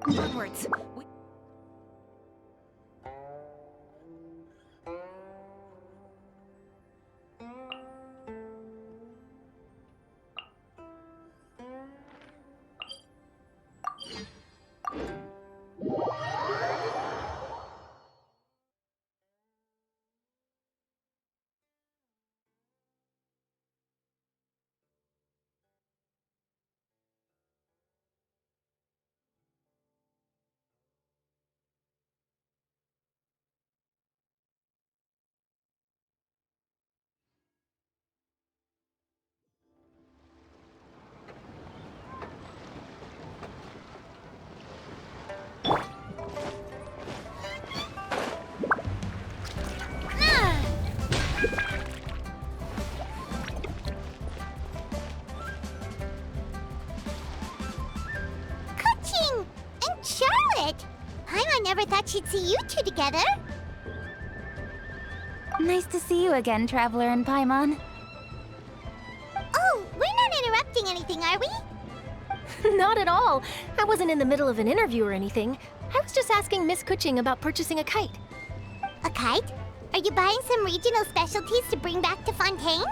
Onwards. Never thought she'd see you two together. Nice to see you again, Traveler and Paimon. Oh, we're not interrupting anything, are we? Not at all. I wasn't in the middle of an interview or anything. I was just asking Miss Kuching about purchasing a kite. A kite? Are you buying some regional specialties to bring back to Fontaine?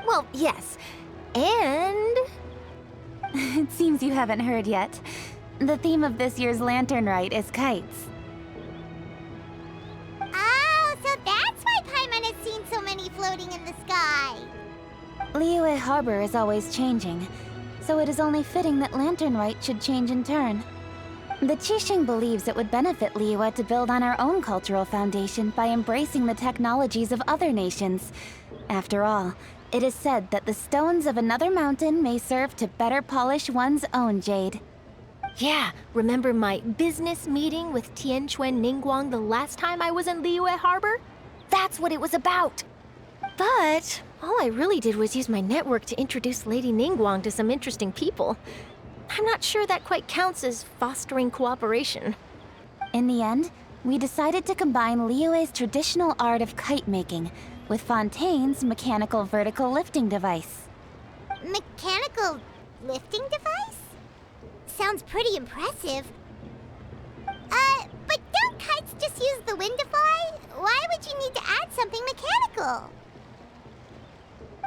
Well, yes. And... It seems you haven't heard yet. The theme of this year's lantern rite is kites. Oh, so that's why Paimon has seen so many floating in the sky. Liyue Harbor is always changing, so it is only fitting that lantern rite should change in turn. The Qixing believes it would benefit Liyue to build on our own cultural foundation by embracing the technologies of other nations. After all, it is said that the stones of another mountain may serve to better polish one's own jade. Yeah, remember my business meeting with Tianquan Ningguang the last time I was in Liyue Harbor? That's what it was about. But all I really did was use my network to introduce Lady Ningguang to some interesting people. I'm not sure that quite counts as fostering cooperation. In the end, we decided to combine Liyue's traditional art of kite making with Fontaine's mechanical vertical lifting device. Mechanical lifting device? Sounds pretty impressive. But don't kites just use the wind to fly? Why would you need to add something mechanical?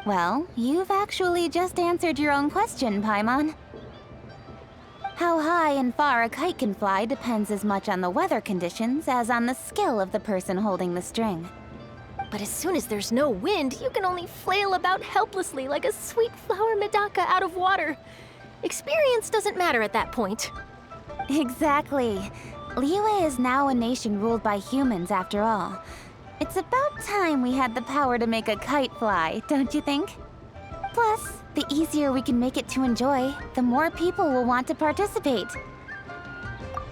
Well, you've actually just answered your own question, Paimon. How high and far a kite can fly depends as much on the weather conditions as on the skill of the person holding the string. But as soon as there's no wind, you can only flail about helplessly like a sweet flower medaka out of water. Experience doesn't matter at that point. Exactly. Liyue is now a nation ruled by humans, after all. It's about time we had the power to make a kite fly, don't you think? Plus, the easier we can make it to enjoy, the more people will want to participate.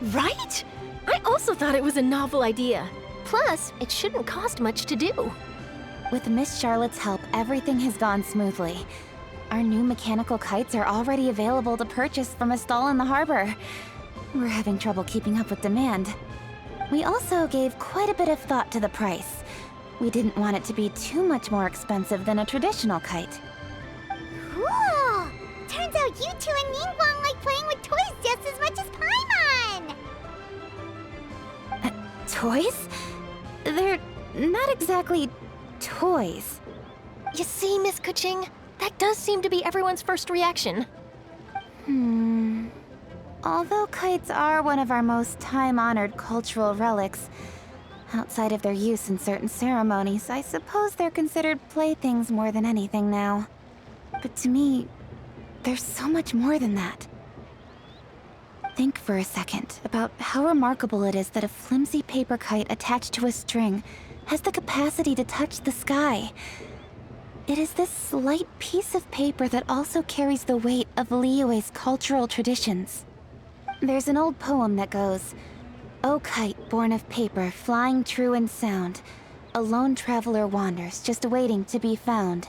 Right? I also thought it was a novel idea. Plus, it shouldn't cost much to do. With Miss Charlotte's help, everything has gone smoothly. Our new mechanical kites are already available to purchase from a stall in the harbor. We're having trouble keeping up with demand. We also gave quite a bit of thought to the price. We didn't want it to be too much more expensive than a traditional kite. Cool! Turns out you two and Ningguang like playing with toys just as much as Paimon! Toys? They're not exactly toys. You see, Miss Kuching? That does seem to be everyone's first reaction. Although kites are one of our most time-honored cultural relics, outside of their use in certain ceremonies, I suppose they're considered playthings more than anything now. But to me, there's so much more than that. Think for a second about how remarkable it is that a flimsy paper kite attached to a string has the capacity to touch the sky. It is this slight piece of paper that also carries the weight of Liyue's cultural traditions. There's an old poem that goes, "O kite born of paper, flying true and sound, a lone traveler wanders, just waiting to be found."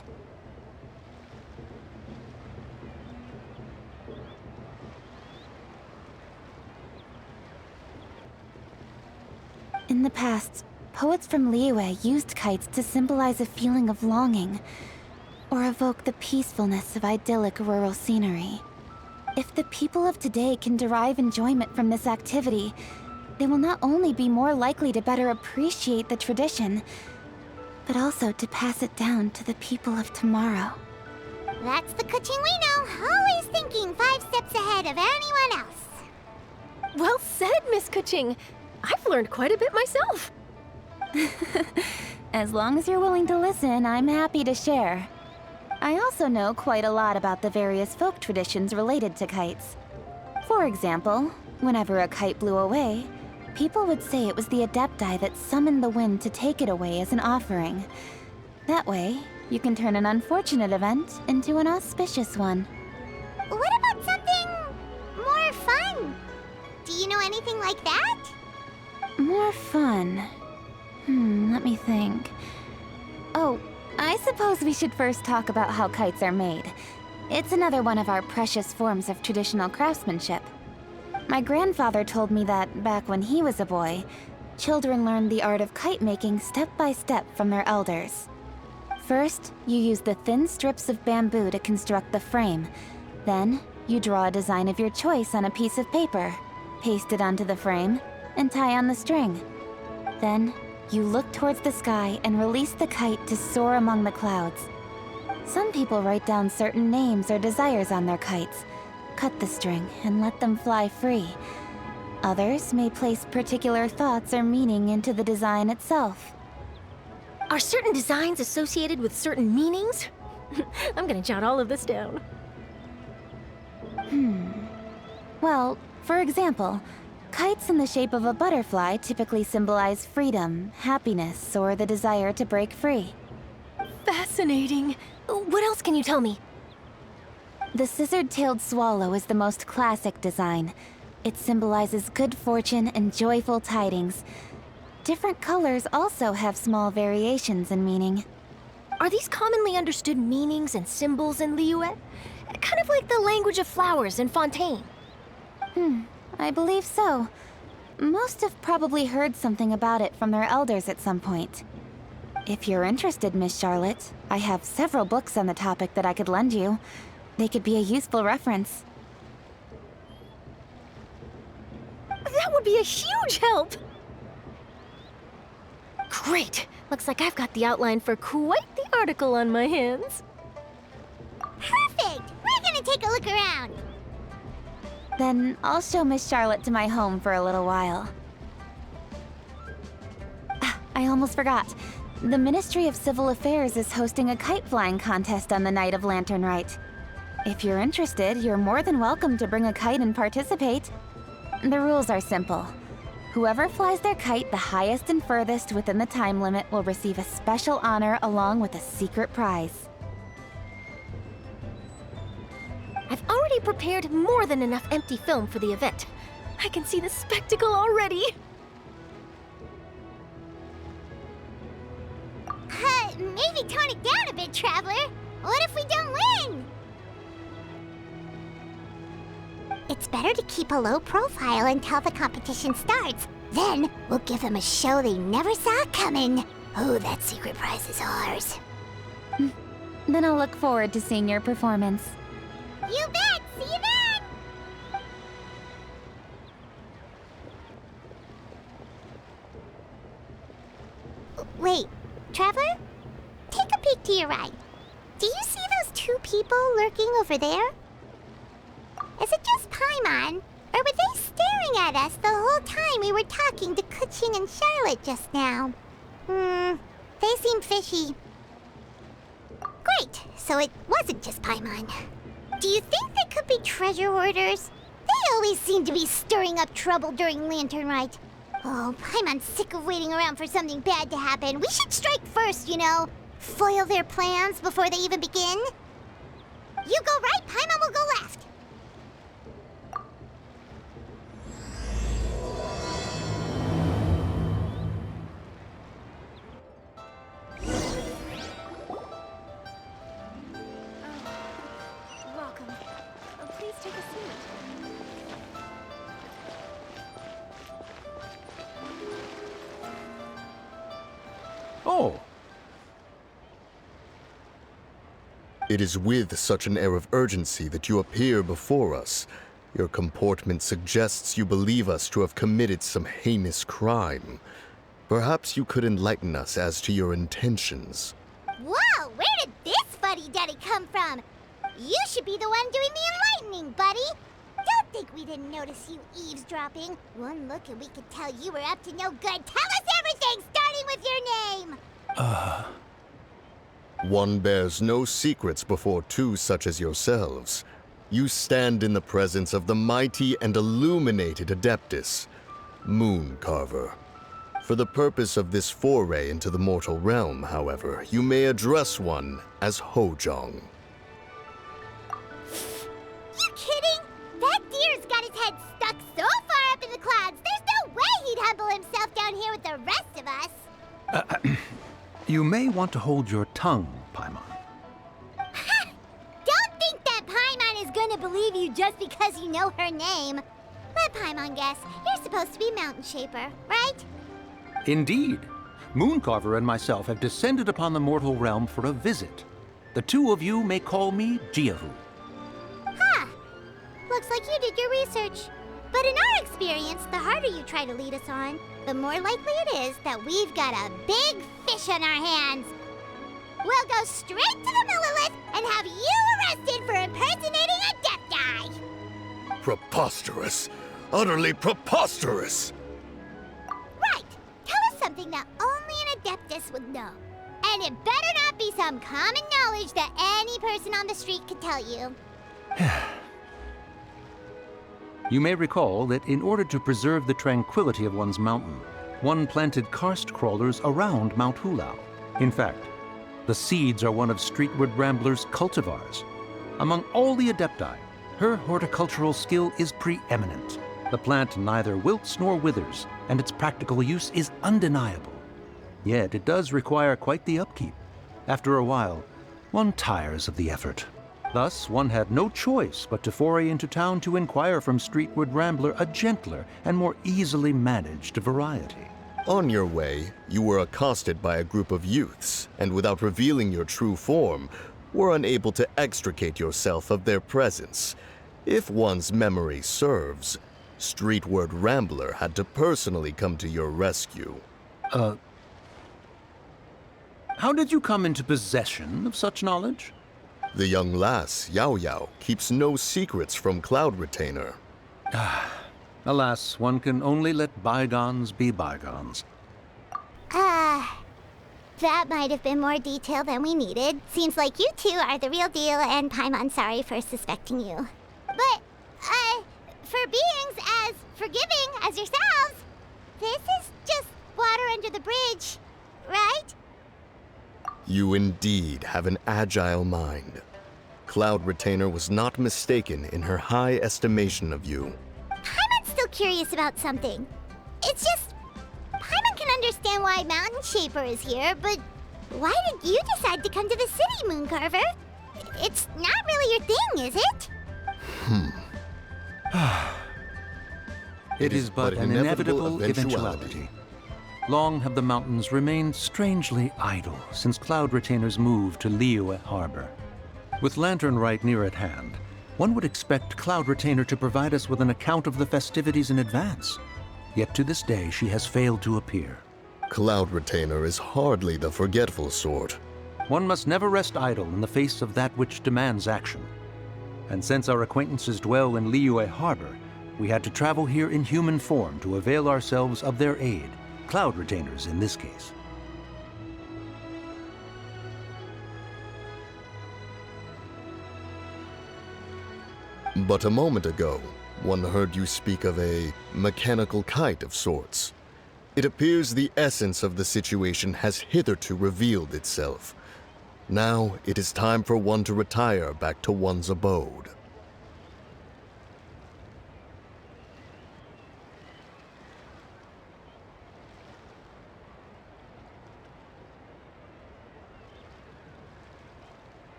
In the past, poets from Liyue used kites to symbolize a feeling of longing, or evoke the peacefulness of idyllic rural scenery. If the people of today can derive enjoyment from this activity, they will not only be more likely to better appreciate the tradition, but also to pass it down to the people of tomorrow. That's the Kuching we know, always thinking 5 steps ahead of anyone else. Well said, Miss Kuching. I've learned quite a bit myself. As long as you're willing to listen, I'm happy to share. I also know quite a lot about the various folk traditions related to kites. For example, whenever a kite blew away, people would say it was the Adepti that summoned the wind to take it away as an offering. That way, you can turn an unfortunate event into an auspicious one. What about something more fun? Do you know anything like that? More fun. Let me think. Oh, I suppose we should first talk about how kites are made. It's another one of our precious forms of traditional craftsmanship. My grandfather told me that, back when he was a boy, children learned the art of kite making step by step from their elders. First, you use the thin strips of bamboo to construct the frame. Then, you draw a design of your choice on a piece of paper, paste it onto the frame, and tie on the string. Then, you look towards the sky and release the kite to soar among the clouds. Some people write down certain names or desires on their kites, cut the string, and let them fly free. Others may place particular thoughts or meaning into the design itself. Are certain designs associated with certain meanings? I'm gonna jot all of this down. Well, for example, kites in the shape of a butterfly typically symbolize freedom, happiness, or the desire to break free. Fascinating. What else can you tell me? The scissored-tailed swallow is the most classic design. It symbolizes good fortune and joyful tidings. Different colors also have small variations in meaning. Are these commonly understood meanings and symbols in Liyue? Kind of like the language of flowers in Fontaine. I believe so. Most have probably heard something about it from their elders at some point. If you're interested, Miss Charlotte, I have several books on the topic that I could lend you. They could be a useful reference. That would be a huge help! Great! Looks like I've got the outline for quite the article on my hands. Perfect! We're gonna take a look around. Then I'll show Miss Charlotte to my home for a little while. I almost forgot. The Ministry of Civil Affairs is hosting a kite flying contest on the night of Lantern Rite. If you're interested, you're more than welcome to bring a kite and participate. The rules are simple. Whoever flies their kite the highest and furthest within the time limit will receive a special honor along with a secret prize. I've already prepared more than enough empty film for the event. I can see the spectacle already. Maybe tone it down a bit, Traveler. What if we don't win? It's better to keep a low profile until the competition starts. Then we'll give them a show they never saw coming. Oh, that secret prize is ours. Then I'll look forward to seeing your performance. You bet! See you then! Wait, Traveler? Take a peek to your right. Do you see those 2 people lurking over there? Is it just Paimon? Or were they staring at us the whole time we were talking to Kuching and Charlotte just now? They seem fishy. Great, so it wasn't just Paimon. Do you think they could be treasure hoarders? They always seem to be stirring up trouble during Lantern Rite. Oh, Paimon's sick of waiting around for something bad to happen. We should strike first, you know. Foil their plans before they even begin. You go right, Paimon will go left. Welcome. Please take a seat. Oh. It is with such an air of urgency that you appear before us. Your comportment suggests you believe us to have committed some heinous crime. Perhaps you could enlighten us as to your intentions. Whoa, where did this fuddy-duddy come from? You should be the one doing the enlightening, buddy. Don't think we didn't notice you eavesdropping. One look and we could tell you were up to no good. Tell us everything, starting with your name. One bears no secrets before two such as yourselves. You stand in the presence of the mighty and illuminated Adeptus, Moon Carver. For the purpose of this foray into the mortal realm, however, you may address one as Hojong. You kidding? That deer's got his head stuck so far up in the clouds, there's no way he'd humble himself down here with the rest of us. You may want to hold your tongue, Paimon. Don't think that Paimon is gonna believe you just because you know her name. Let Paimon guess. You're supposed to be Mountain Shaper, right? Indeed. Mooncarver and myself have descended upon the mortal realm for a visit. The two of you may call me Jiahu. Huh. Looks like you did your research. But in our experience, the harder you try to lead us on, the more likely it is that we've got a big fish on our hands. We'll go straight to the Millilith and have you arrested for impersonating a Adepti. Preposterous! Utterly preposterous! Right. Tell us something that only an Adeptus would know. And it better not be some common knowledge that any person on the street could tell you. You may recall that in order to preserve the tranquility of one's mountain, one planted karst crawlers around Mount Hulao. In fact, the seeds are one of Streetward Rambler's cultivars. Among all the Adepti, her horticultural skill is preeminent. The plant neither wilts nor withers, and its practical use is undeniable. Yet it does require quite the upkeep. After a while, one tires of the effort. Thus, one had no choice but to foray into town to inquire from Streetward Rambler a gentler and more easily managed variety. On your way, you were accosted by a group of youths, and without revealing your true form, were unable to extricate yourself of their presence. If one's memory serves, Streetward Rambler had to personally come to your rescue. How did you come into possession of such knowledge? The young lass, Yao Yao, keeps no secrets from Cloud Retainer. Alas, one can only let bygones be bygones. That might have been more detail than we needed. Seems like you two are the real deal, and Paimon's sorry for suspecting you. But, for beings as forgiving as yourselves, this is just water under the bridge, right? You indeed have an agile mind. Cloud Retainer was not mistaken in her high estimation of you. Paimon's still curious about something. It's just, Paimon can understand why Mountain Shaper is here, but why did you decide to come to the city, Mooncarver? It's not really your thing, is it? It is but an inevitable eventuality. Long have the mountains remained strangely idle since Cloud Retainer's move to Liyue Harbor. With Lantern Rite near at hand, one would expect Cloud Retainer to provide us with an account of the festivities in advance. Yet to this day, she has failed to appear. Cloud Retainer is hardly the forgetful sort. One must never rest idle in the face of that which demands action. And since our acquaintances dwell in Liyue Harbor, we had to travel here in human form to avail ourselves of their aid. Cloud Retainers in this case. But a moment ago, one heard you speak of a mechanical kite of sorts. It appears the essence of the situation has hitherto revealed itself. Now it is time for one to retire back to one's abode.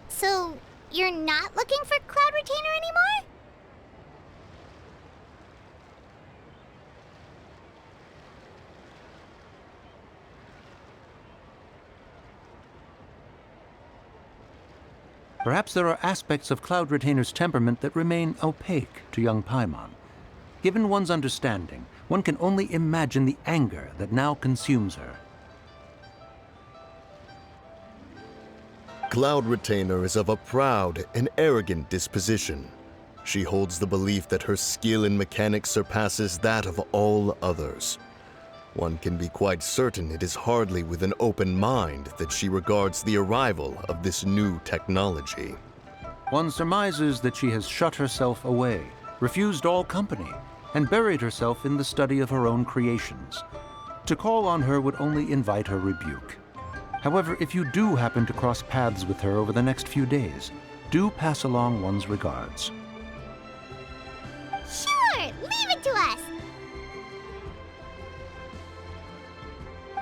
So, you're not looking for Cloud Retainer anymore? Perhaps there are aspects of Cloud Retainer's temperament that remain opaque to young Paimon. Given one's understanding, one can only imagine the anger that now consumes her. Cloud Retainer is of a proud and arrogant disposition. She holds the belief that her skill in mechanics surpasses that of all others. One can be quite certain it is hardly with an open mind that she regards the arrival of this new technology. One surmises that she has shut herself away, refused all company, and buried herself in the study of her own creations. To call on her would only invite her rebuke. However, if you do happen to cross paths with her over the next few days, do pass along one's regards. Sure, leave it to us.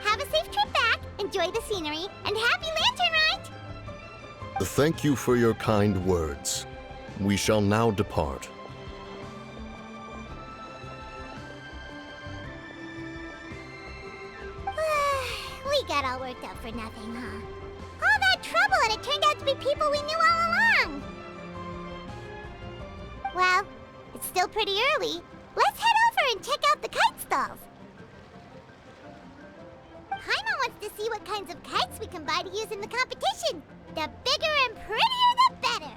Have a safe trip back, enjoy the scenery, and happy lantern ride! Thank you for your kind words. We shall now depart. We got all worked up for nothing, huh? All that trouble and it turned out to be people we knew all along! Well, it's still pretty early. Let's head over and check out the kite stalls. Paimon wants to see what kinds of kites we can buy to use in the competition. The bigger and prettier, the better.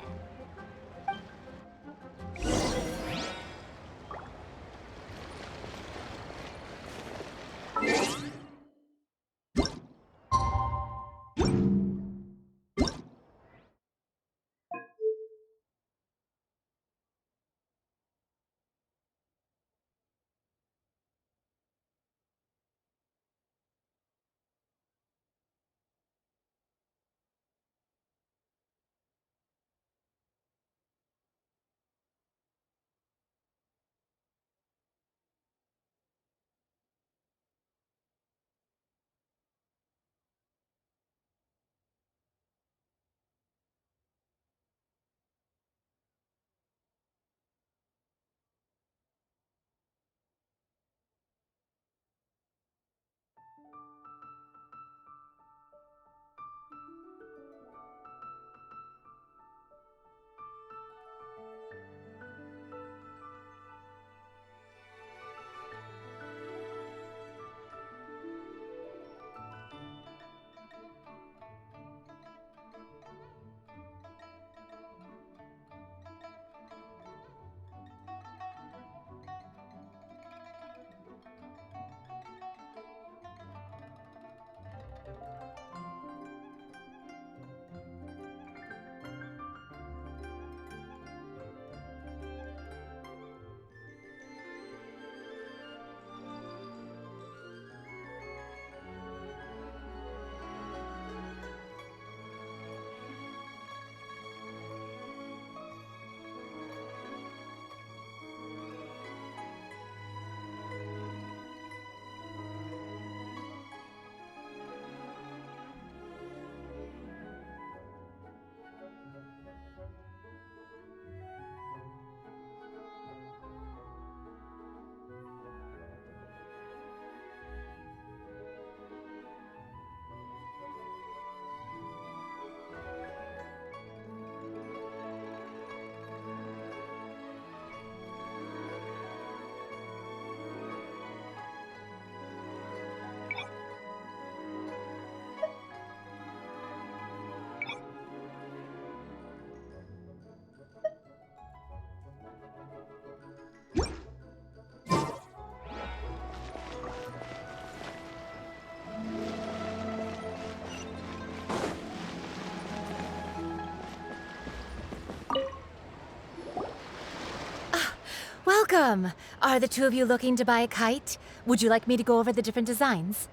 Welcome! Are the two of you looking to buy a kite? Would you like me to go over the different designs?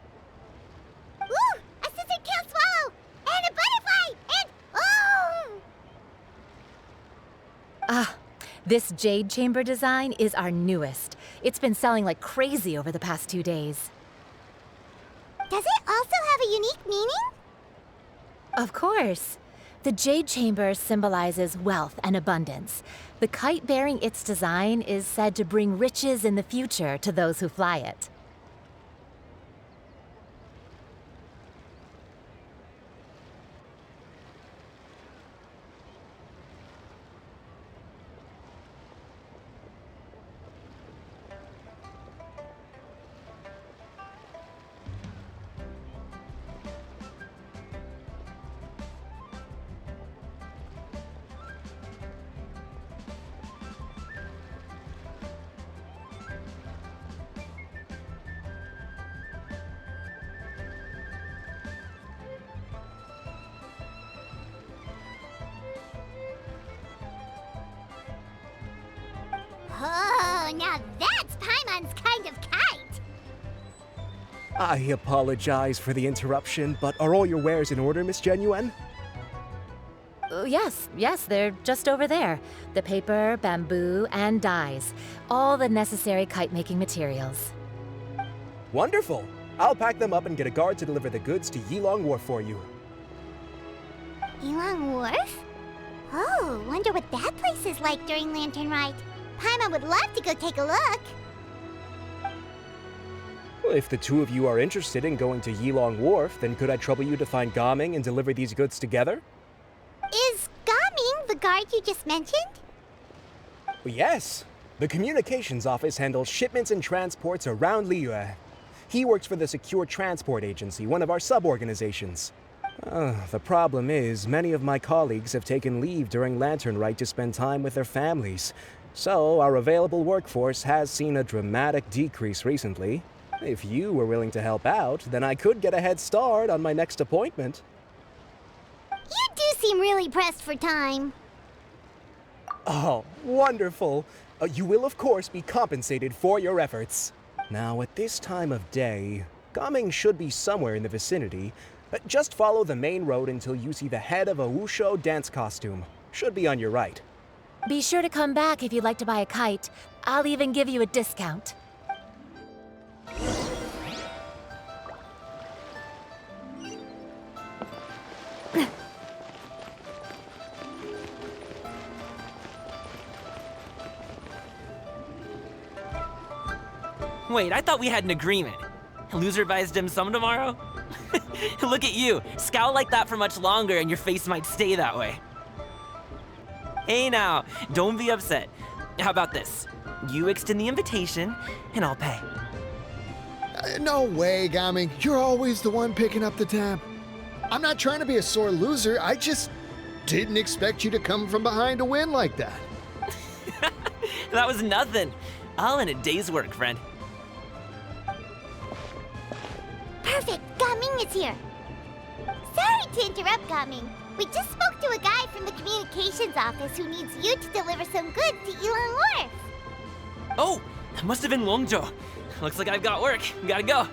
Ooh! A scissor kill swallow! And a butterfly! And oh! This jade chamber design is our newest. It's been selling like crazy over the past 2 days. Does it also have a unique meaning? Of course. The jade chamber symbolizes wealth and abundance. The kite bearing its design is said to bring riches in the future to those who fly it. Oh, now that's Paimon's kind of kite. I apologize for the interruption, but are all your wares in order, Miss Genuine? Yes, they're just over there. The paper, bamboo, and dyes. All the necessary kite-making materials. Wonderful. I'll pack them up and get a guard to deliver the goods to Yilong Wharf for you. Yilong Wharf? Oh, wonder what that place is like during Lantern Rite. Paimon would love to go take a look. Well, if the two of you are interested in going to Yilong Wharf, then could I trouble you to find Gaming and deliver these goods together? Is Gaming the guard you just mentioned? Well, yes. The communications office handles shipments and transports around Liyue. He works for the Secure Transport Agency, one of our sub-organizations. The problem is, many of my colleagues have taken leave during Lantern Rite to spend time with their families. So, our available workforce has seen a dramatic decrease recently. If you were willing to help out, then I could get a head start on my next appointment. You do seem really pressed for time. Oh, wonderful. You will, of course, be compensated for your efforts. Now, at this time of day, Gaming should be somewhere in the vicinity. Just follow the main road until you see the head of a Wushu dance costume. Should be on your right. Be sure to come back if you'd like to buy a kite. I'll even give you a discount. Wait, I thought we had an agreement. Loser buys dim sum tomorrow? Look at you. Scowl like that for much longer and your face might stay that way. Hey now, don't be upset. How about this? You extend the invitation, and I'll pay. No way, Gaming. You're always the one picking up the tab. I'm not trying to be a sore loser. I just didn't expect you to come from behind to win like that. That was nothing. All in a day's work, friend. Perfect, Gaming is here. Sorry to interrupt, Gaming. We just spoke to a guy from the communications office who needs you to deliver some goods to Yilong Wharf. Oh, that must have been Longzhou. Looks like I've got work. Gotta go.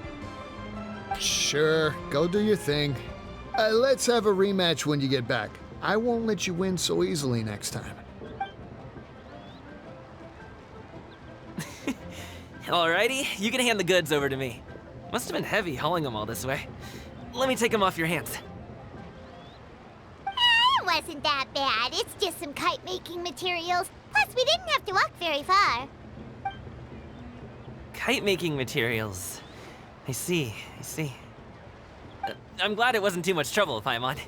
Sure, go do your thing. Let's have a rematch when you get back. I won't let you win so easily next time. Alrighty, you can hand the goods over to me. Must have been heavy hauling them all this way. Let me take them off your hands. It wasn't that bad. It's just some kite-making materials. Plus, we didn't have to walk very far. Kite-making materials. I see. I'm glad it wasn't too much trouble, Paimon.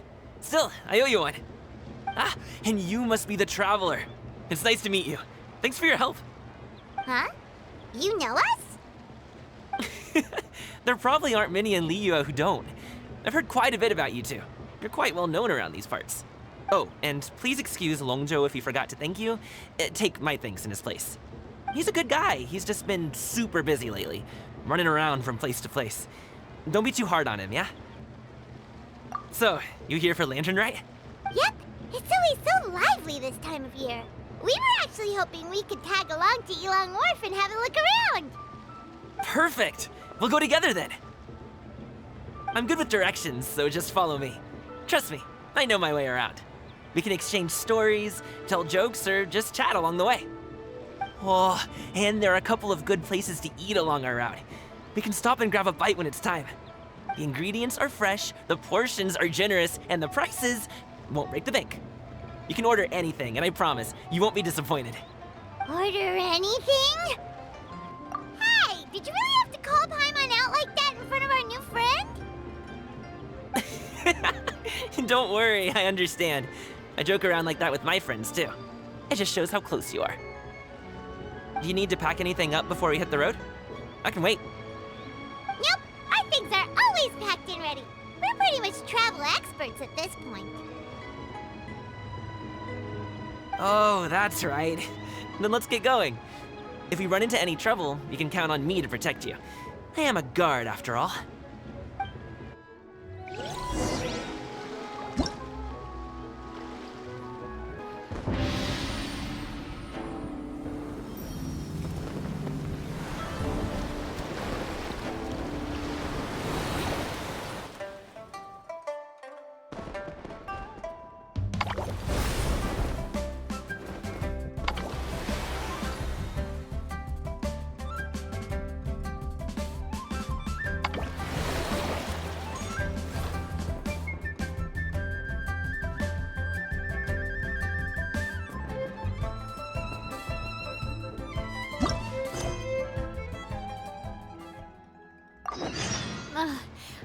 Still, I owe you one. Ah, and you must be the traveler. It's nice to meet you. Thanks for your help. Huh? You know us? There probably aren't many in Liyue who don't. I've heard quite a bit about you two. You're quite well known around these parts. Oh, and please excuse Longzhou if he forgot to thank you. Take my thanks in his place. He's a good guy. He's just been super busy lately, running around from place to place. Don't be too hard on him, yeah? So, you here for Lantern Rite? Yep. It's always so lively this time of year. We were actually hoping we could tag along to Yilong Wharf and have a look around. Perfect! We'll go together then. I'm good with directions, so just follow me. Trust me, I know my way around. We can exchange stories, tell jokes, or just chat along the way. Oh, and there are a couple of good places to eat along our route. We can stop and grab a bite when it's time. The ingredients are fresh, the portions are generous, and the prices won't break the bank. You can order anything, and I promise, you won't be disappointed. Order anything? Hey, did you really have to call Paimon out like that in front of our new friend? Don't worry, I understand. I joke around like that with my friends, too. It just shows how close you are. Do you need to pack anything up before we hit the road? I can wait. Nope, our things are always packed and ready. We're pretty much travel experts at this point. Oh, that's right. Then let's get going. If we run into any trouble, you can count on me to protect you. I am a guard, after all.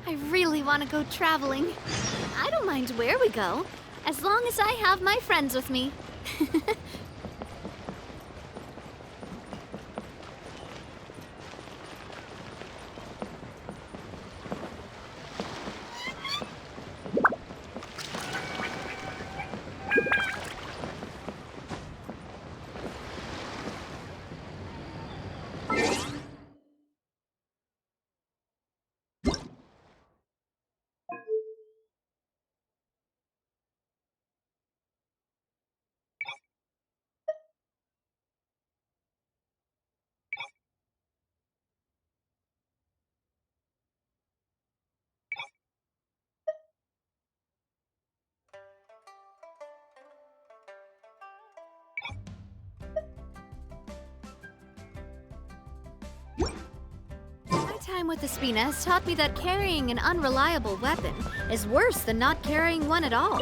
I really want to go traveling. I don't mind where we go, as long as I have my friends with me. My time with Espina has taught me that carrying an unreliable weapon is worse than not carrying one at all.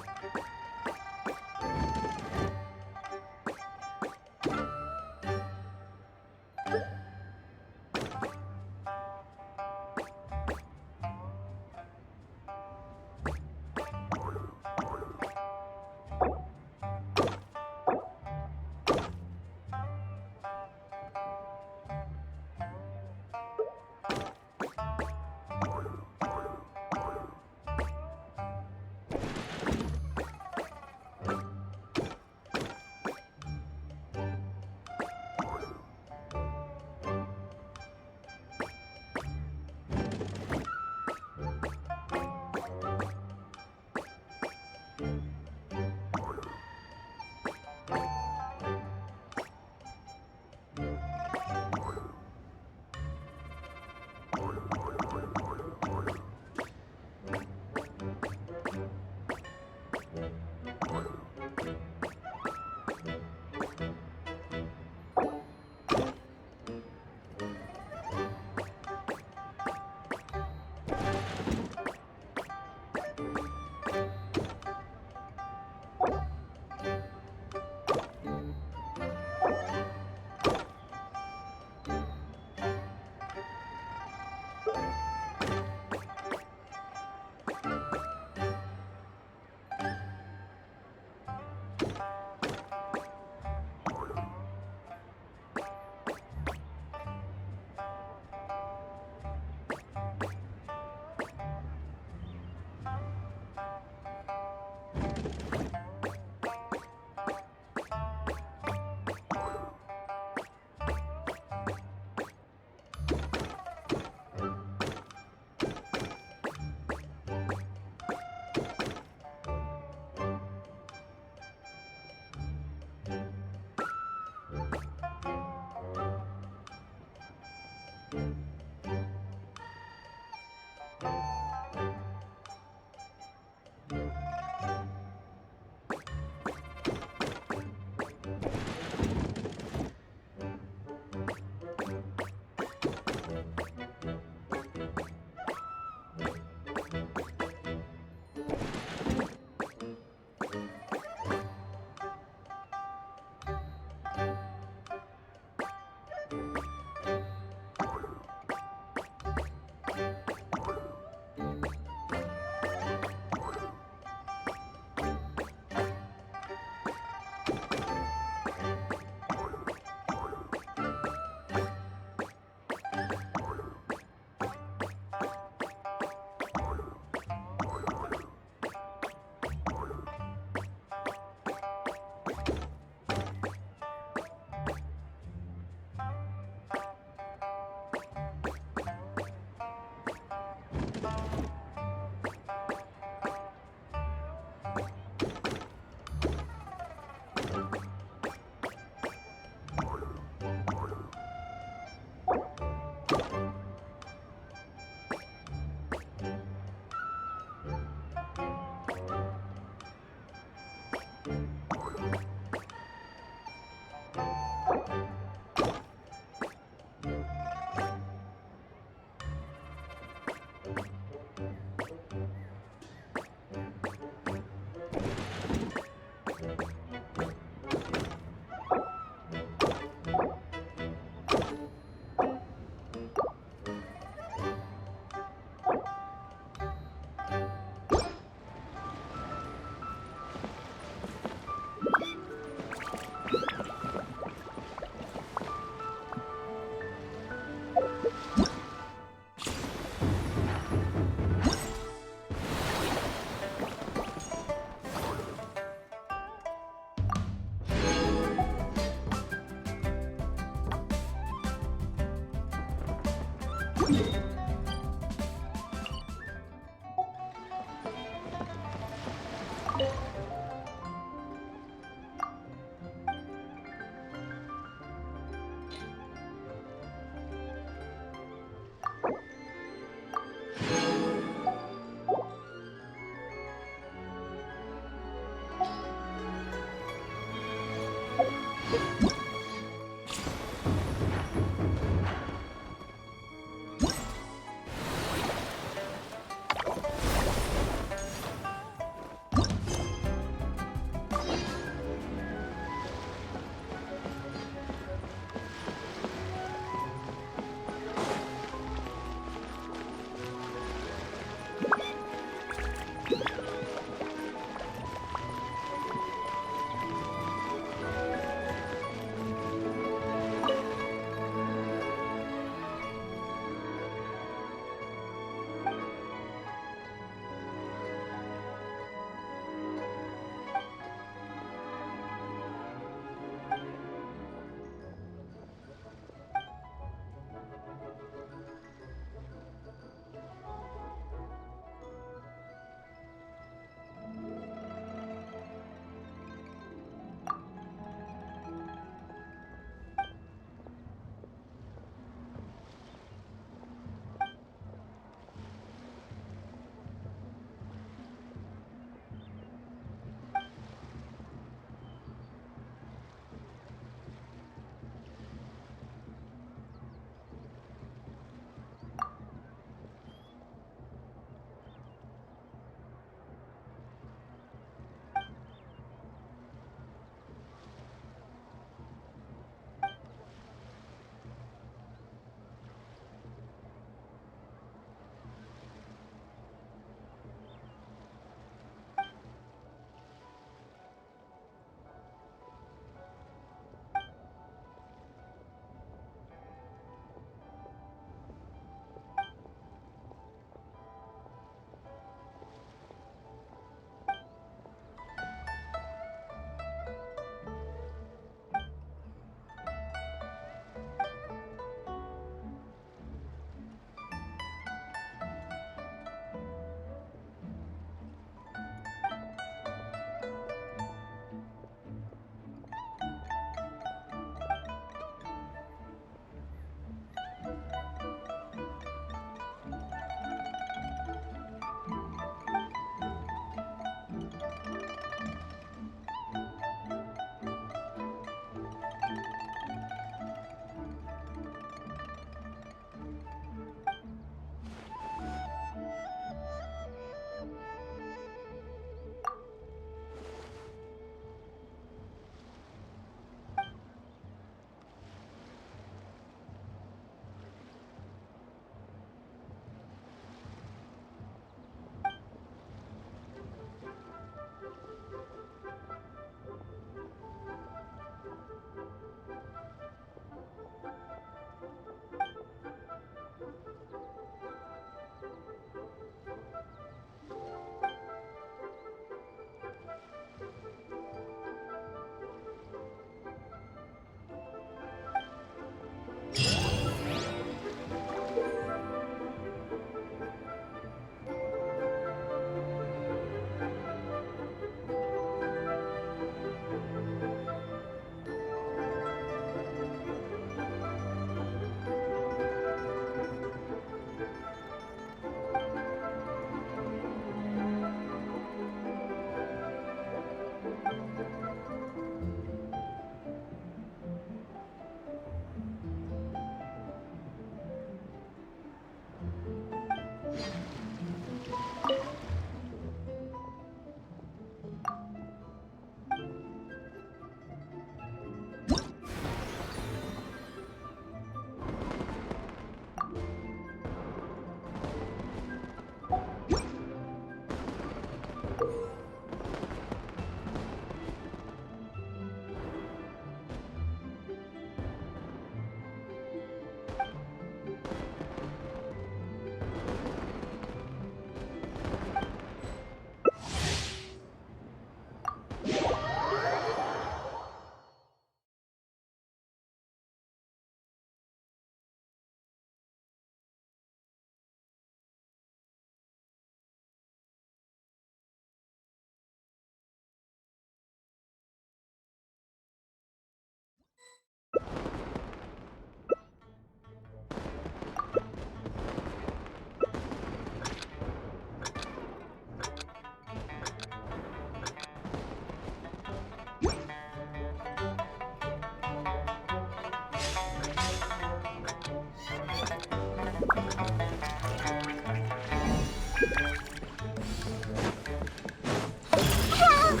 Help!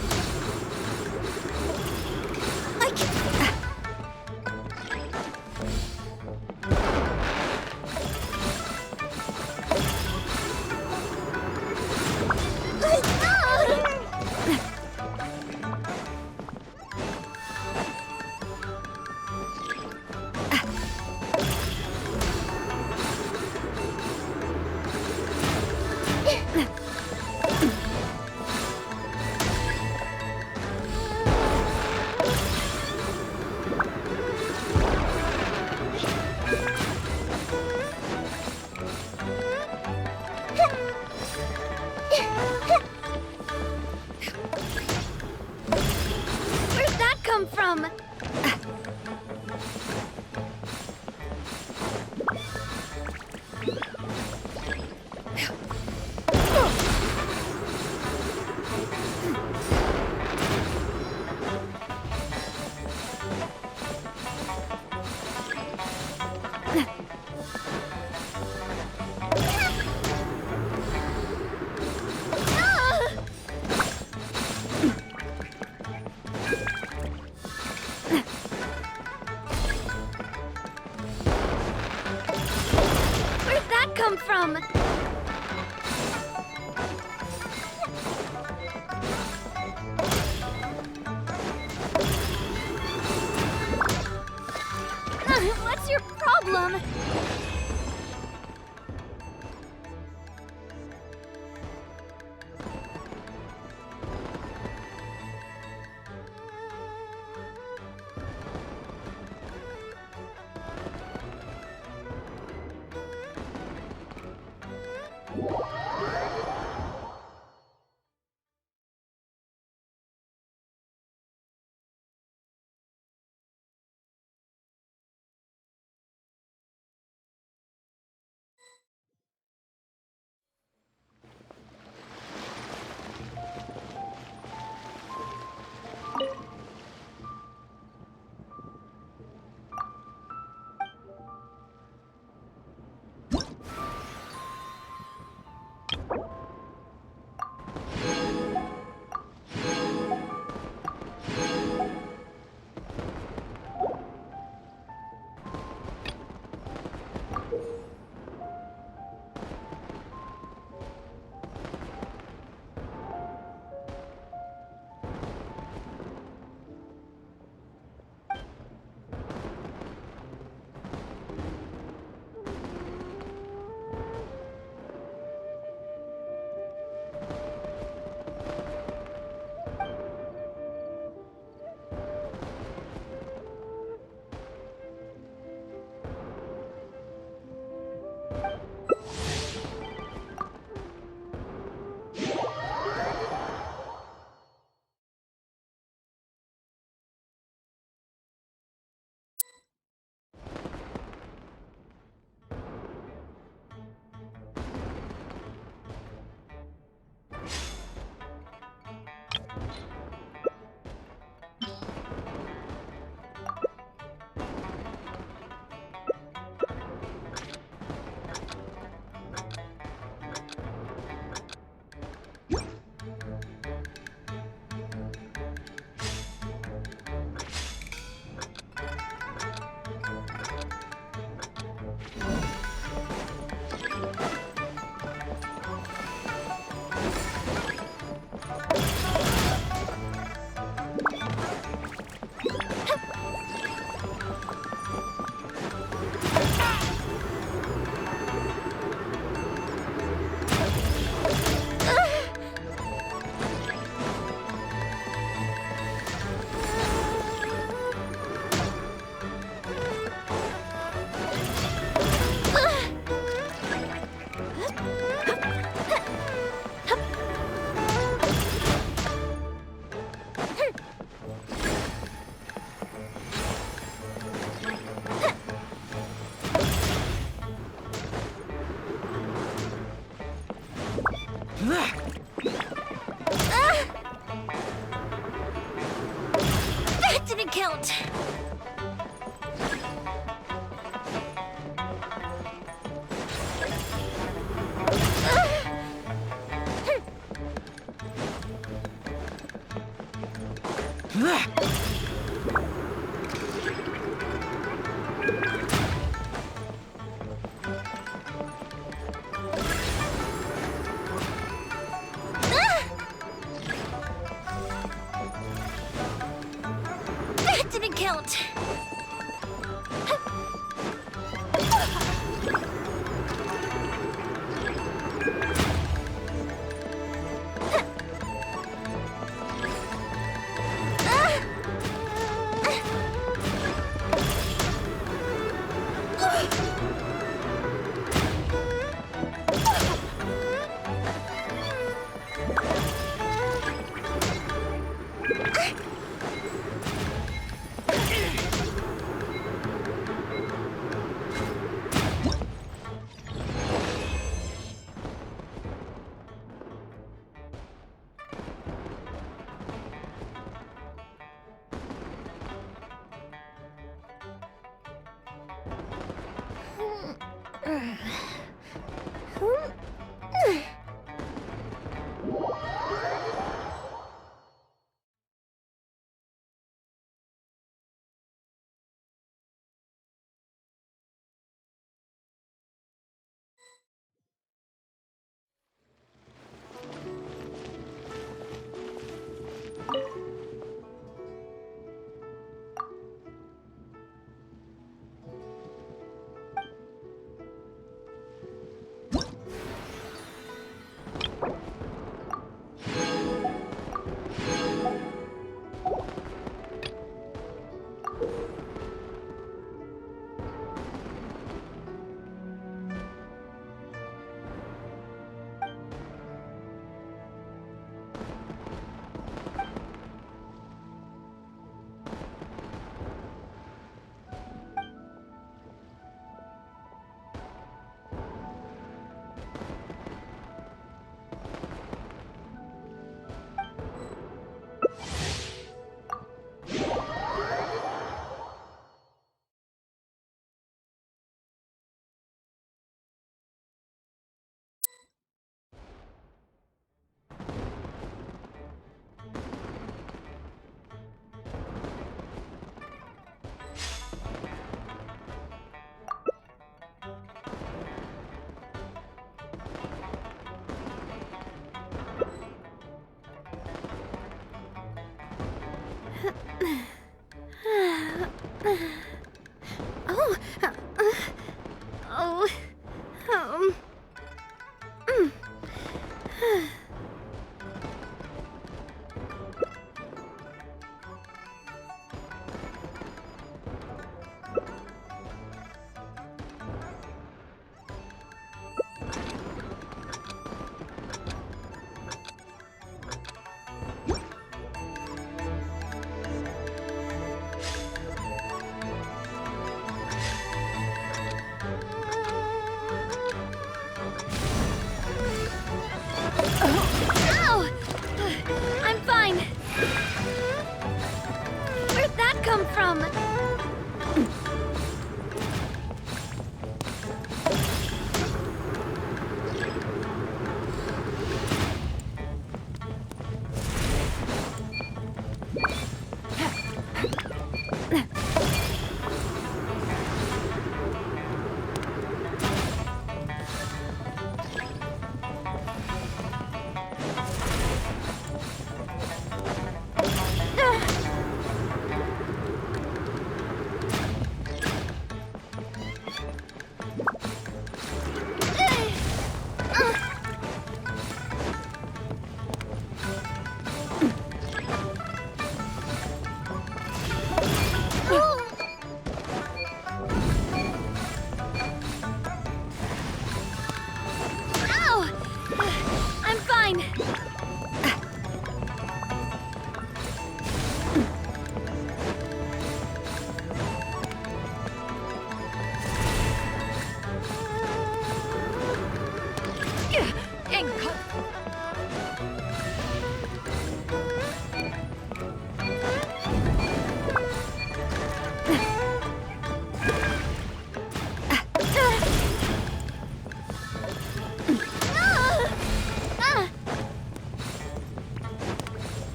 Where'd that come from? Where'd that come from? What's your problem? That didn't count. That didn't count.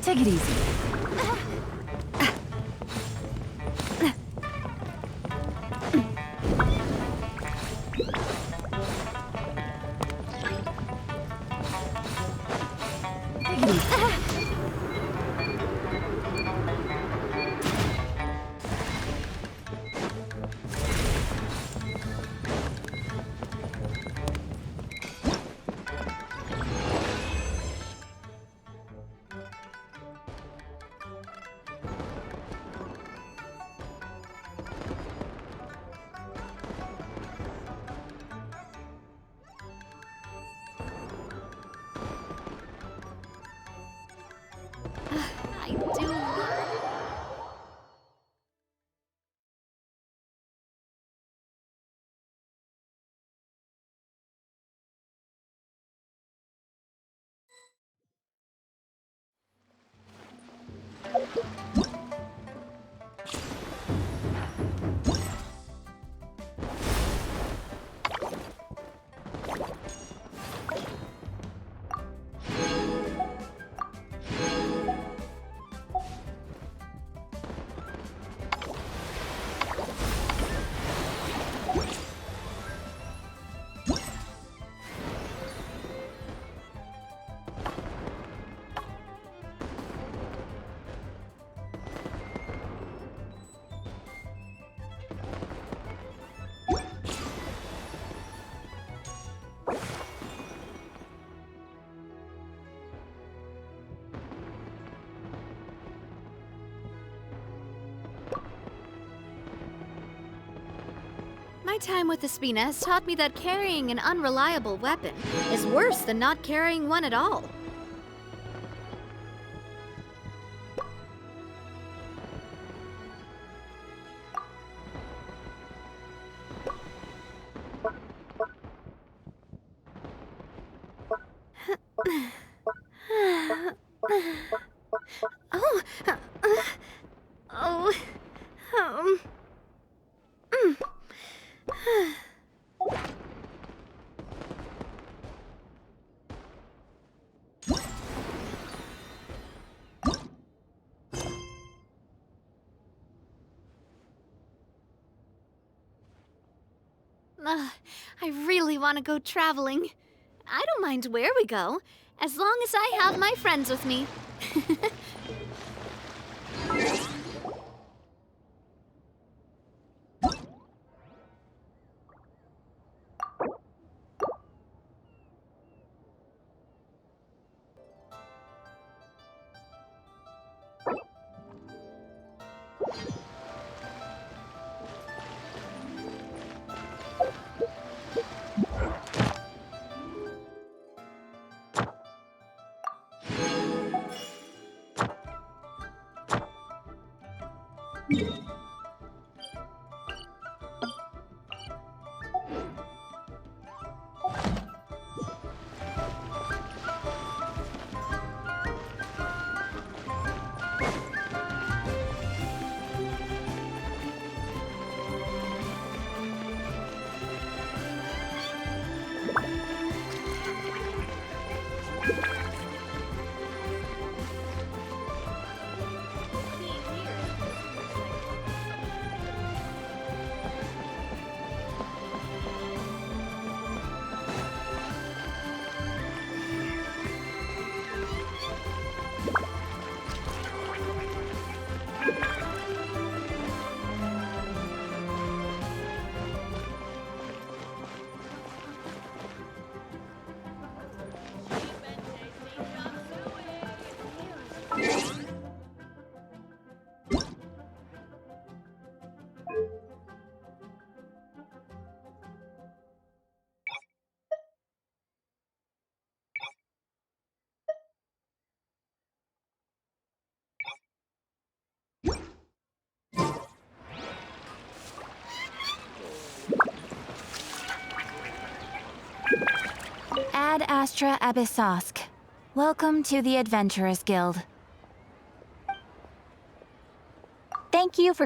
Take it easy. I do. My time with the Spina has taught me that carrying an unreliable weapon is worse than not carrying one at all. I really want to go traveling. I don't mind where we go, as long as I have my friends with me. Ad Astra Abyssosk. Welcome to the Adventurers Guild. Thank you for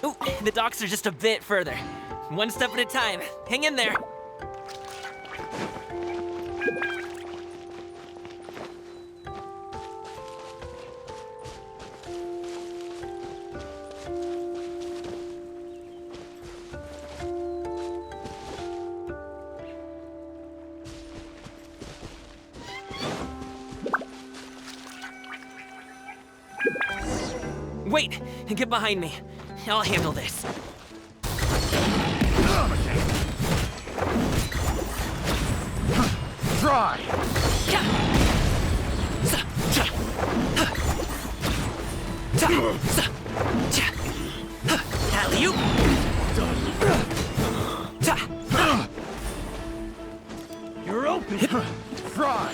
Ooh, the docks are just a bit further. One step at a time. Hang in there. Wait! Get behind me. I'll handle this. Try! Alley-oop! You're open! Try! Try!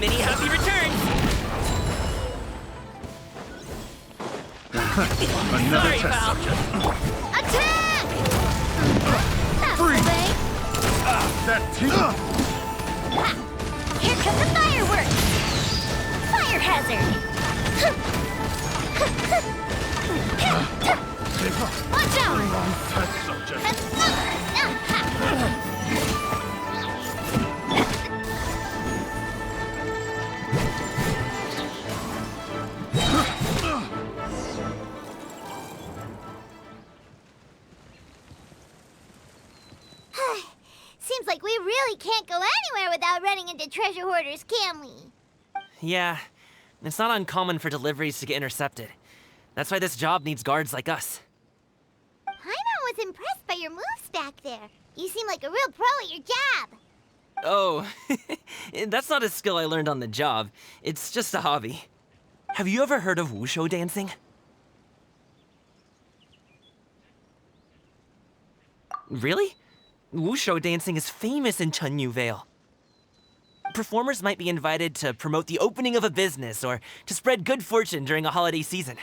Many happy returns! Another Sorry, test pal. subject. Attack! Freeze! Bang. That team! Ha! Here come the fireworks! Fire hazard! Watch out! Wrong test subject. Seems like we really can't go anywhere without running into treasure hoarders, can we? Yeah, it's not uncommon for deliveries to get intercepted. That's why this job needs guards like us. Paimon was impressed by your moves back there. You seem like a real pro at your job. Oh, that's not a skill I learned on the job. It's just a hobby. Have you ever heard of wushu dancing? Really? Wushu dancing is famous in Chunyu Vale. Performers might be invited to promote the opening of a business or to spread good fortune during a holiday season.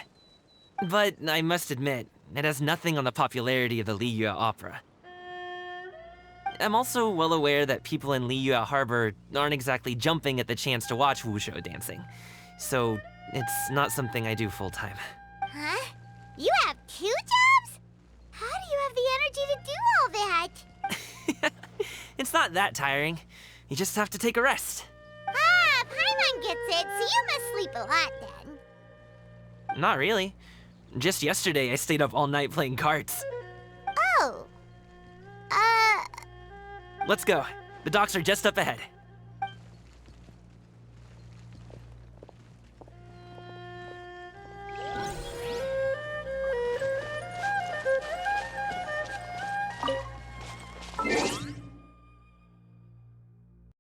But I must admit, it has nothing on the popularity of the Liyue Opera. I'm also well aware that people in Liyue Harbor aren't exactly jumping at the chance to watch wushu dancing. So, it's not something I do full-time. Huh? You have 2 jobs? How do you have the energy to do all that? It's not that tiring. You just have to take a rest. Ah, Paimon gets it, so you must sleep a lot then. Not really. Just yesterday, I stayed up all night playing cards. Oh. Let's go. The docks are just up ahead.